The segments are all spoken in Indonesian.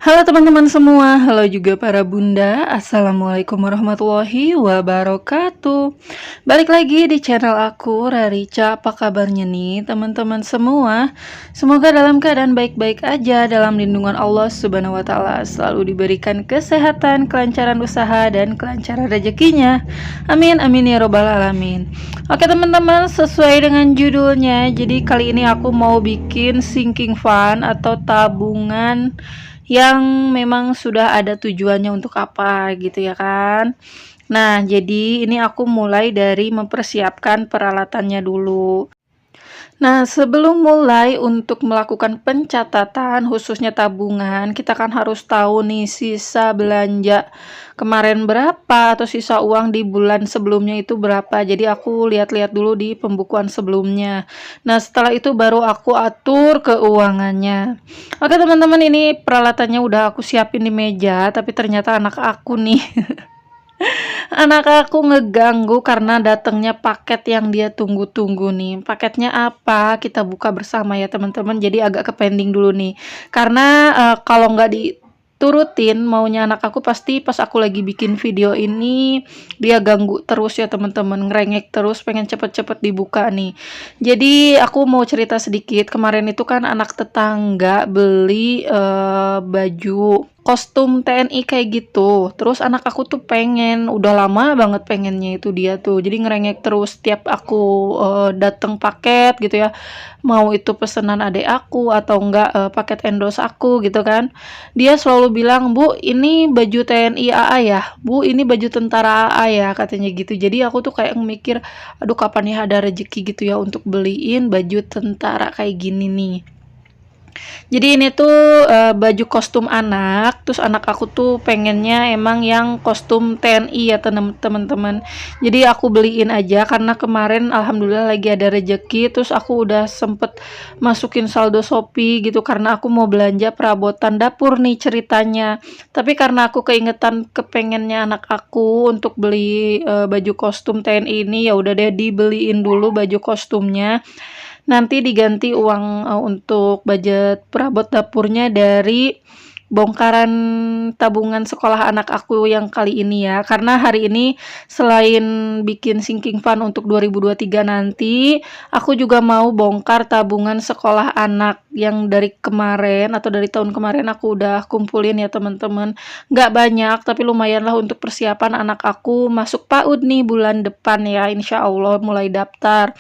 Halo teman-teman semua, halo juga para bunda. Assalamualaikum warahmatullahi wabarakatuh. Balik lagi di channel aku, Rarica. Apa kabarnya nih teman-teman semua? Semoga dalam keadaan baik-baik aja, dalam lindungan Allah Subhanahu wa Ta'ala, selalu diberikan kesehatan, kelancaran usaha, dan kelancaran rezekinya. Amin amin ya robbal alamin. Oke teman-teman, sesuai dengan judulnya, jadi kali ini aku mau bikin sinking fund atau tabungan yang memang sudah ada tujuannya untuk apa gitu ya kan. Nah, jadi ini aku mulai dari mempersiapkan peralatannya dulu. Nah, sebelum mulai untuk melakukan pencatatan, khususnya tabungan, kita kan harus tahu nih sisa belanja kemarin berapa atau sisa uang di bulan sebelumnya itu berapa. Jadi aku lihat-lihat dulu di pembukuan sebelumnya. Nah, setelah itu baru aku atur keuangannya. Oke, teman-teman, ini peralatannya udah aku siapin di meja, tapi ternyata anak aku nih anak aku ngeganggu karena datangnya paket yang dia tunggu-tunggu nih. Paketnya apa? Kita buka bersama ya teman-teman. Jadi agak ke pending dulu nih. Karena kalau nggak diturutin maunya anak aku, pasti pas aku lagi bikin video ini dia ganggu terus ya teman-teman, ngerengek terus, pengen cepet-cepet dibuka nih. Jadi aku mau cerita sedikit. Kemarin itu kan anak tetangga beli baju kostum TNI kayak gitu. Terus anak aku tuh pengen, udah lama banget pengennya itu dia tuh. Jadi ngerengek terus tiap aku dateng paket gitu ya. Mau itu pesanan adik aku atau enggak paket endorse aku gitu kan. Dia selalu bilang, "Bu, ini baju TNI AA ya. Bu, ini baju tentara AA ya," katanya gitu. Jadi aku tuh kayak mikir, aduh kapan ya ada rezeki gitu ya untuk beliin baju tentara kayak gini nih. Jadi ini tuh baju kostum anak, terus anak aku tuh pengennya emang yang kostum TNI ya teman-teman. Jadi aku beliin aja karena kemarin alhamdulillah lagi ada rejeki, terus aku udah sempet masukin saldo Shopee gitu karena aku mau belanja perabotan dapur nih ceritanya. Tapi karena aku keingetan kepengennya anak aku untuk beli baju kostum TNI ini, ya udah deh dibeliin dulu baju kostumnya. Nanti diganti uang untuk budget perabot dapurnya dari bongkaran tabungan sekolah anak aku yang kali ini ya. Karena hari ini selain bikin sinking fund untuk 2023 nanti, aku juga mau bongkar tabungan sekolah anak yang dari kemarin atau dari tahun kemarin aku udah kumpulin ya teman-teman. Nggak banyak tapi lumayan lah untuk persiapan anak aku masuk PAUD nih bulan depan ya, insya Allah mulai daftar.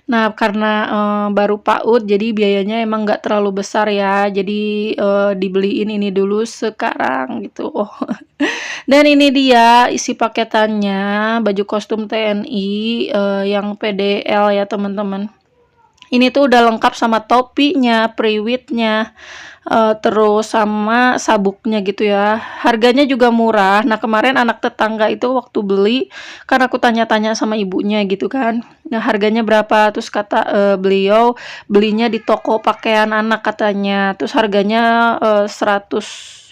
Nah, karena baru PAUD jadi biayanya emang nggak terlalu besar ya. Jadi dibeliin ini dulu sekarang gitu. Oh. Dan ini dia isi paketannya, baju kostum TNI yang PDL ya teman-teman. Ini tuh udah lengkap sama topinya, periwitnya, terus sama sabuknya gitu ya. Harganya juga murah. Nah, kemarin anak tetangga itu waktu beli, kan aku tanya-tanya sama ibunya gitu kan. Nah, harganya berapa? Terus kata beliau belinya di toko pakaian anak katanya. Terus harganya 100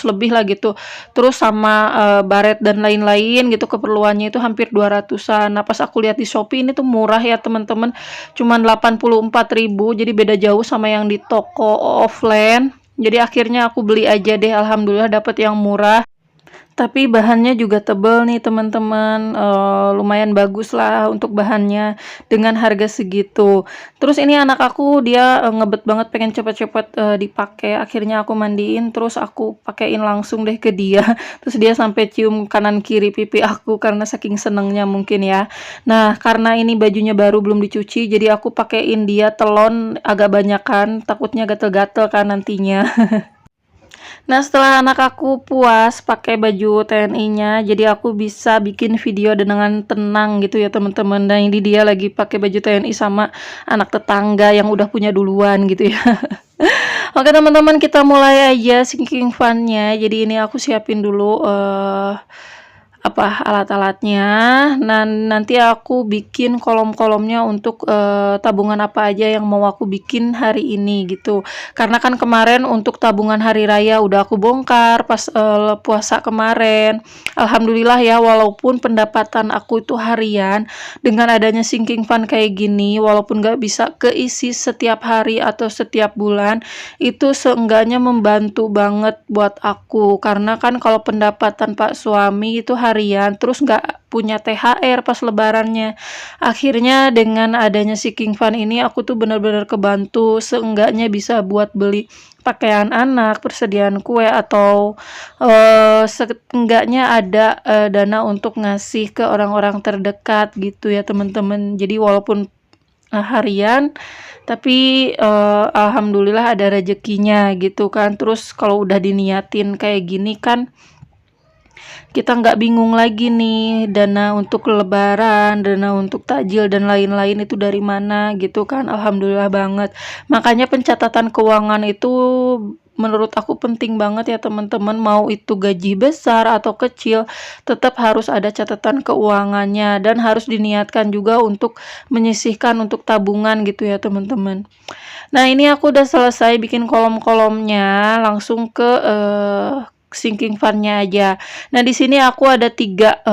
lebih lah gitu. Terus sama baret dan lain-lain gitu keperluannya itu hampir 200-an. Nah, pas aku lihat di Shopee ini tuh murah ya teman-teman. Cuman 84.000, jadi beda jauh sama yang di toko offline. Jadi akhirnya aku beli aja deh, alhamdulillah dapat yang murah. Tapi bahannya juga tebel nih teman-teman, lumayan bagus lah untuk bahannya dengan harga segitu. Terus ini anak aku dia ngebet banget pengen cepet-cepet dipakai. Akhirnya aku mandiin terus aku pakein langsung deh ke dia. Terus dia sampai cium kanan kiri pipi aku karena saking senengnya mungkin ya. Nah, karena ini bajunya baru belum dicuci, jadi aku pakein dia telon agak banyakan, takutnya gatel-gatel kan nantinya. Nah, setelah anak aku puas pakai baju TNI-nya, jadi aku bisa bikin video dengan tenang gitu ya teman-teman. Dan ini dia lagi pakai baju TNI sama anak tetangga yang udah punya duluan gitu ya. Oke teman-teman, kita mulai aja sinking fun-nya. Jadi ini aku siapin dulu alat-alatnya. Nah, nanti aku bikin kolom-kolomnya untuk tabungan apa aja yang mau aku bikin hari ini gitu. Karena kan kemarin untuk tabungan hari raya udah aku bongkar pas puasa kemarin. Alhamdulillah ya, walaupun pendapatan aku itu harian, dengan adanya sinking fund kayak gini, walaupun gak bisa keisi setiap hari atau setiap bulan, itu seenggaknya membantu banget buat aku. Karena kan kalau pendapatan Pak suami itu harian, terus nggak punya THR pas lebarannya. Akhirnya dengan adanya sinking fund ini aku tuh bener-bener kebantu, seenggaknya bisa buat beli pakaian anak, persediaan kue, atau seenggaknya ada dana untuk ngasih ke orang-orang terdekat gitu ya teman-teman. Jadi walaupun harian, tapi alhamdulillah ada rezekinya gitu kan. Terus kalau udah diniatin kayak gini kan, kita nggak bingung lagi nih dana untuk lebaran, dana untuk takjil dan lain-lain itu dari mana gitu kan. Alhamdulillah banget. Makanya pencatatan keuangan itu menurut aku penting banget ya teman-teman. Mau itu gaji besar atau kecil, tetap harus ada catatan keuangannya dan harus diniatkan juga untuk menyisihkan untuk tabungan gitu ya teman-teman. Nah, ini aku udah selesai bikin kolom-kolomnya, langsung ke sinking fund-nya aja. Nah, di sini aku ada 3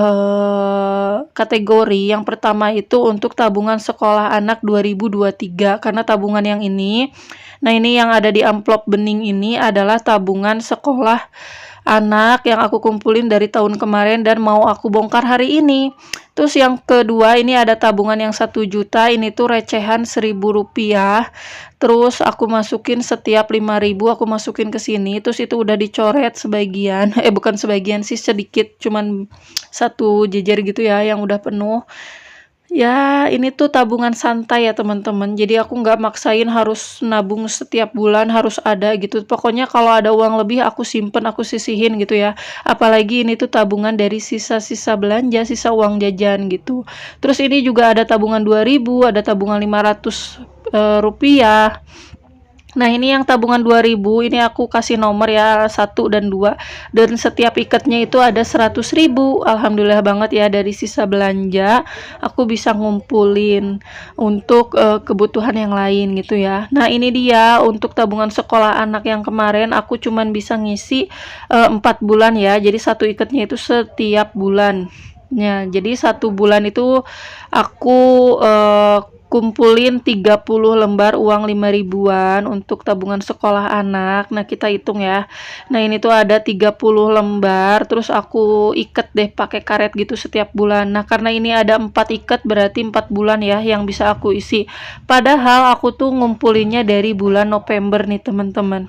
kategori. Yang pertama itu untuk tabungan sekolah anak 2023, karena tabungan yang ini, nah ini yang ada di amplop bening ini adalah tabungan sekolah anak yang aku kumpulin dari tahun kemarin dan mau aku bongkar hari ini. Terus yang kedua ini ada tabungan yang 1 juta, ini tuh recehan Rp1.000. Terus aku masukin setiap 5.000 aku masukin ke sini. Terus itu udah dicoret sebagian, bukan sebagian sih, sedikit, cuman 1 jejer gitu ya yang udah penuh. Ya, ini tuh tabungan santai ya teman-teman. Jadi aku nggak maksain harus nabung setiap bulan harus ada gitu. Pokoknya kalau ada uang lebih aku simpen, aku sisihin gitu ya. Apalagi ini tuh tabungan dari sisa-sisa belanja, sisa uang jajan gitu. Terus ini juga ada tabungan 2.000, ada tabungan 500 rupiah. Nah, ini yang tabungan 2.000, ini aku kasih nomor ya 1 dan 2, dan setiap ikatnya itu ada 100.000. Alhamdulillah banget ya, dari sisa belanja aku bisa ngumpulin untuk kebutuhan yang lain gitu ya. Nah, ini dia untuk tabungan sekolah anak yang kemarin aku cuman bisa ngisi 4 bulan ya. Jadi 1 ikatnya itu setiap bulan. Ya, jadi 1 bulan itu aku kumpulin 30 lembar uang 5.000-an untuk tabungan sekolah anak. Nah, kita hitung ya. Nah, ini tuh ada 30 lembar, terus aku iket deh pakai karet gitu setiap bulan. Nah, karena ini ada 4 iket, berarti 4 bulan ya yang bisa aku isi. Padahal aku tuh ngumpulinnya dari bulan November nih teman-teman.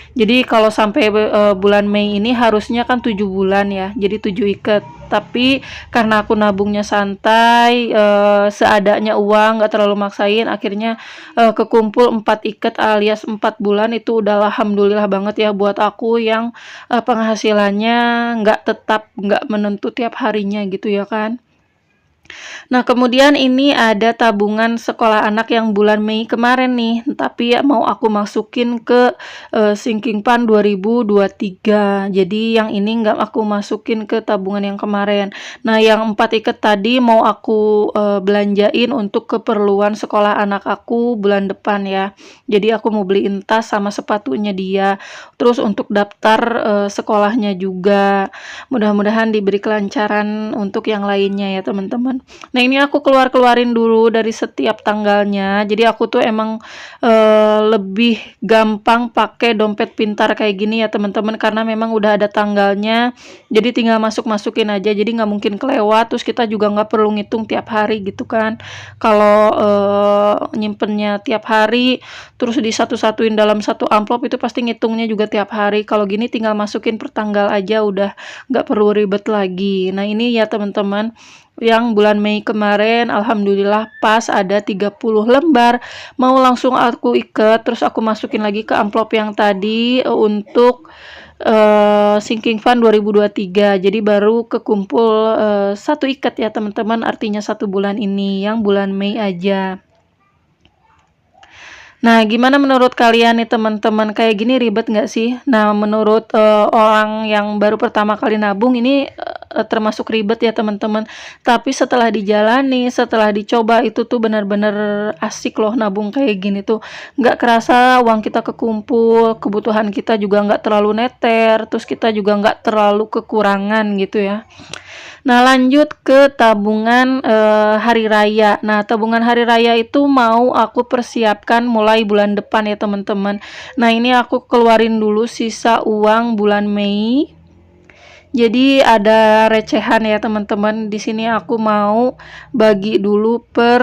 Jadi kalau sampai bulan Mei ini harusnya kan 7 bulan ya, jadi 7 ikat. Tapi karena aku nabungnya santai, seadanya uang, nggak terlalu maksain, akhirnya kekumpul 4 ikat alias 4 bulan. Itu udah alhamdulillah banget ya buat aku yang penghasilannya nggak tetap, nggak menentu tiap harinya gitu ya kan. Nah, kemudian ini ada tabungan sekolah anak yang bulan Mei kemarin nih, tapi ya mau aku masukin ke sinking fund 2023. Jadi yang ini nggak aku masukin ke tabungan yang kemarin. Nah, yang 4 ikat tadi mau aku belanjain untuk keperluan sekolah anak aku bulan depan ya. Jadi aku mau beliin tas sama sepatunya dia. Terus untuk daftar sekolahnya juga. Mudah-mudahan diberi kelancaran untuk yang lainnya ya teman-teman. Nah, ini aku keluarin dulu dari setiap tanggalnya. Jadi aku tuh emang lebih gampang pakai dompet pintar kayak gini ya teman-teman, karena memang udah ada tanggalnya. Jadi tinggal masukin aja. Jadi nggak mungkin kelewat. Terus kita juga nggak perlu ngitung tiap hari gitu kan. Kalau nyimpennya tiap hari, terus disatu-satuin dalam satu amplop, itu pasti ngitungnya juga tiap hari. Kalau gini tinggal masukin per tanggal aja, udah nggak perlu ribet lagi. Nah, ini ya teman-teman, yang bulan Mei kemarin alhamdulillah pas ada 30 lembar, mau langsung aku ikat, terus aku masukin lagi ke amplop yang tadi untuk sinking fund 2023. Jadi baru kekumpul 1 ikat ya teman-teman, artinya 1 bulan ini yang bulan Mei aja. Nah, gimana menurut kalian nih teman-teman, kayak gini ribet nggak sih? Nah, menurut orang yang baru pertama kali nabung ini termasuk ribet ya teman-teman. Tapi setelah dijalani, setelah dicoba itu tuh benar-benar asik loh nabung kayak gini tuh. Nggak kerasa uang kita kekumpul, kebutuhan kita juga nggak terlalu neter, terus kita juga nggak terlalu kekurangan gitu ya. Nah, lanjut ke tabungan hari raya. Nah, tabungan hari raya itu mau aku persiapkan mulai bulan depan ya teman-teman. Nah, ini aku keluarin dulu sisa uang bulan Mei. Jadi ada recehan ya teman-teman. Di sini aku mau bagi dulu per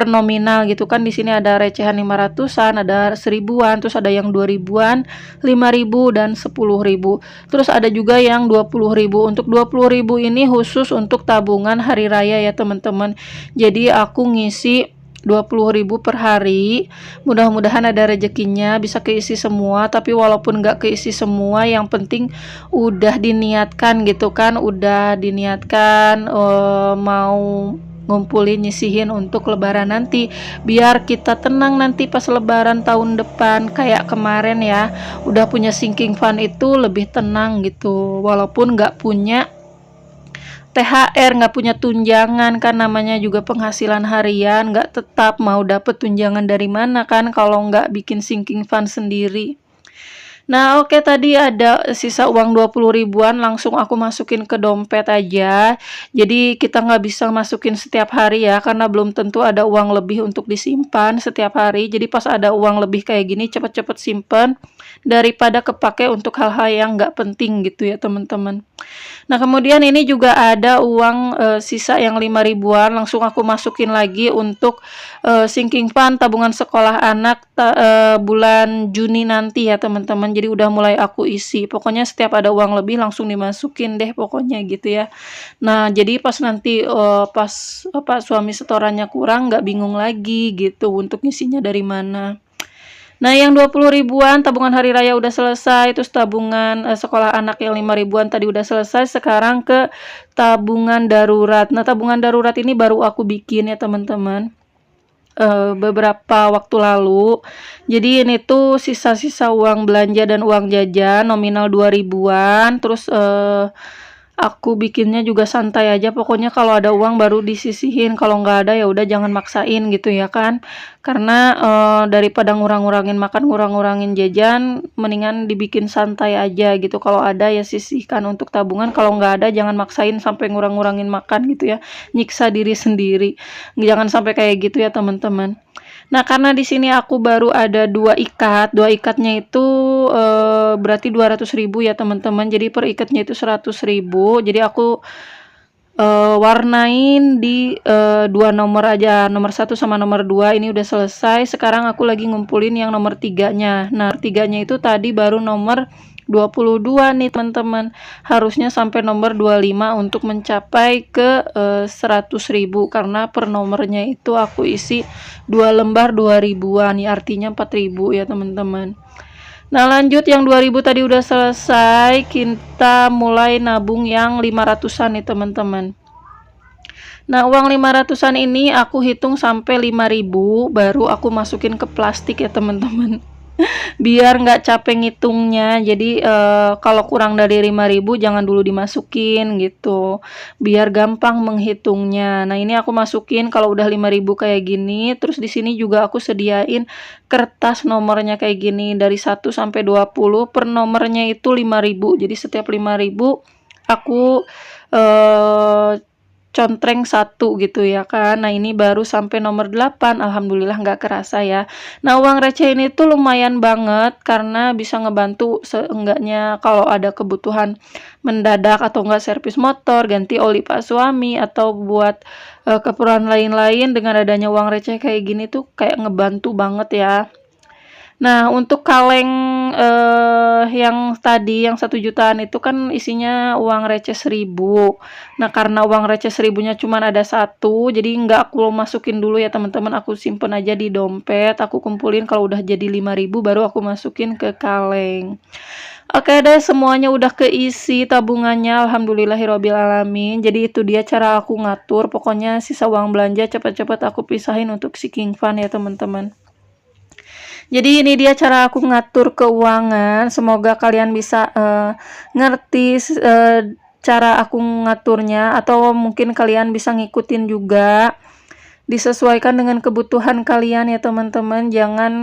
nominal gitu kan. Di sini ada recehan 500-an, ada 1000-an, terus ada yang 2000-an, 5000 dan 10.000. Terus ada juga yang 20.000. Untuk 20.000 ini khusus untuk tabungan hari raya ya teman-teman. Jadi aku ngisi 20.000 per hari. Mudah-mudahan ada rezekinya bisa keisi semua, tapi walaupun nggak keisi semua yang penting udah diniatkan gitu kan, udah diniatkan mau ngumpulin nyisihin untuk lebaran nanti, biar kita tenang nanti pas lebaran tahun depan. Kayak kemarin ya, udah punya sinking fund itu lebih tenang gitu, walaupun nggak punya THR, nggak punya tunjangan kan, namanya juga penghasilan harian, nggak tetap, mau dapet tunjangan dari mana kan kalau nggak bikin sinking fund sendiri. Nah, oke, tadi ada sisa uang 20 ribuan, langsung aku masukin ke dompet aja. Jadi kita nggak bisa masukin setiap hari ya, karena belum tentu ada uang lebih untuk disimpan setiap hari. Jadi pas ada uang lebih kayak gini, cepet-cepet simpen daripada kepake untuk hal-hal yang nggak penting gitu ya teman-teman. Nah, kemudian ini juga ada uang sisa yang 5 ribuan, langsung aku masukin lagi untuk sinking fund tabungan sekolah anak bulan Juni nanti ya teman-teman. Jadi udah mulai aku isi. Pokoknya setiap ada uang lebih langsung dimasukin deh pokoknya gitu ya. Nah, jadi pas nanti pas suami setorannya kurang, nggak bingung lagi gitu untuk ngisinya dari mana. Nah, yang 20 ribuan tabungan hari raya udah selesai, terus tabungan sekolah anak yang 5 ribuan tadi udah selesai, sekarang ke tabungan darurat. Nah, tabungan darurat ini baru aku bikin ya teman-teman, beberapa waktu lalu. Jadi ini tuh sisa-sisa uang belanja dan uang jajan nominal 2 ribuan, terus aku bikinnya juga santai aja, pokoknya kalau ada uang baru disisihin, kalau nggak ada ya udah jangan maksain gitu ya kan. Karena daripada ngurang-ngurangin makan, ngurang-ngurangin jajan, mendingan dibikin santai aja gitu. Kalau ada ya sisihkan untuk tabungan, kalau nggak ada jangan maksain sampai ngurang-ngurangin makan gitu ya. Nyiksa diri sendiri. Jangan sampai kayak gitu ya teman-teman. Nah, karena di sini aku baru ada dua ikatnya itu berarti 200.000 ya teman-teman. Jadi per ikatnya itu 100.000. Jadi aku warnain di dua nomor aja, nomor 1 sama nomor 2 ini udah selesai. Sekarang aku lagi ngumpulin yang nomor 3-nya. Nah, 3-nya itu tadi baru nomor 22 nih teman-teman, harusnya sampai nomor 25 untuk mencapai ke 100.000, karena per nomornya itu aku isi 2 lembar 2 ribuan ya, artinya 4.000 ya teman-teman. Nah, lanjut yang 2000 tadi udah selesai, kita mulai nabung yang 500-an nih teman-teman. Nah, uang 500-an ini aku hitung sampai 5.000 baru aku masukin ke plastik ya teman-teman. Biar nggak capek ngitungnya. Jadi kalau kurang dari 5.000 jangan dulu dimasukin gitu, biar gampang menghitungnya. Nah, ini aku masukin kalau udah 5.000 kayak gini. Terus di sini juga aku sediain kertas nomornya kayak gini, dari 1 sampai 20 per nomornya itu 5.000. Jadi setiap 5.000 aku contreng 1 gitu ya kan. Nah, ini baru sampai nomor 8, alhamdulillah nggak kerasa ya. Nah, uang receh ini tuh lumayan banget karena bisa ngebantu seenggaknya kalau ada kebutuhan mendadak atau enggak servis motor, ganti oli pak suami, atau buat keperluan lain-lain. Dengan adanya uang receh kayak gini tuh kayak ngebantu banget ya. Nah, untuk kaleng yang tadi yang 1 jutaan itu kan isinya uang receh 1.000. Nah, karena uang receh 1.000-nya cuma ada 1, jadi nggak aku masukin dulu ya teman-teman, aku simpen aja di dompet, aku kumpulin kalau udah jadi 5.000 baru aku masukin ke kaleng. Oke deh, semuanya udah keisi tabungannya, alhamdulillahirobbilalamin. Jadi itu dia cara aku ngatur, pokoknya sisa uang belanja cepet-cepet aku pisahin untuk sinking fund ya teman-teman. Jadi ini dia cara aku ngatur keuangan. Semoga kalian bisa ngerti cara aku ngaturnya, atau mungkin kalian bisa ngikutin juga. Disesuaikan dengan kebutuhan kalian ya teman-teman. Jangan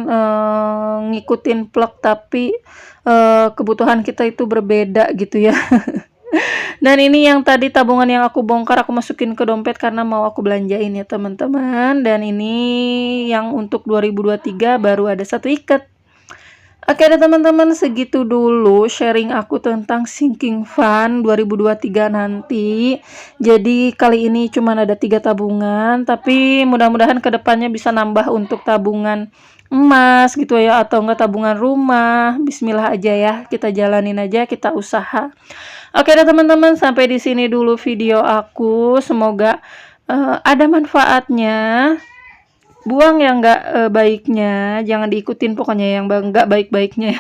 ngikutin plek tapi kebutuhan kita itu berbeda gitu ya. Dan ini yang tadi tabungan yang aku bongkar, aku masukin ke dompet karena mau aku belanjain ya teman-teman. Dan ini yang untuk 2023 baru ada satu ikat. Oke deh teman-teman, segitu dulu sharing aku tentang sinking fund 2023 nanti. Jadi kali ini cuma ada 3 tabungan, tapi mudah-mudahan kedepannya bisa nambah untuk tabungan emas gitu ya, atau enggak tabungan rumah. Bismillah aja ya, kita jalanin aja, kita usaha. Oke deh teman-teman, sampai di sini dulu video aku. Semoga ada manfaatnya. Buang yang nggak baiknya, jangan diikutin pokoknya yang nggak baik-baiknya.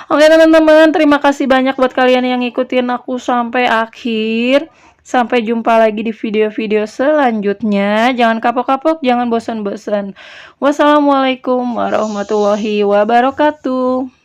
Oke teman-teman, terima kasih banyak buat kalian yang ngikutin aku sampai akhir. Sampai jumpa lagi di video-video selanjutnya. Jangan kapok-kapok, jangan bosan-bosan. Wassalamualaikum warahmatullahi wabarakatuh.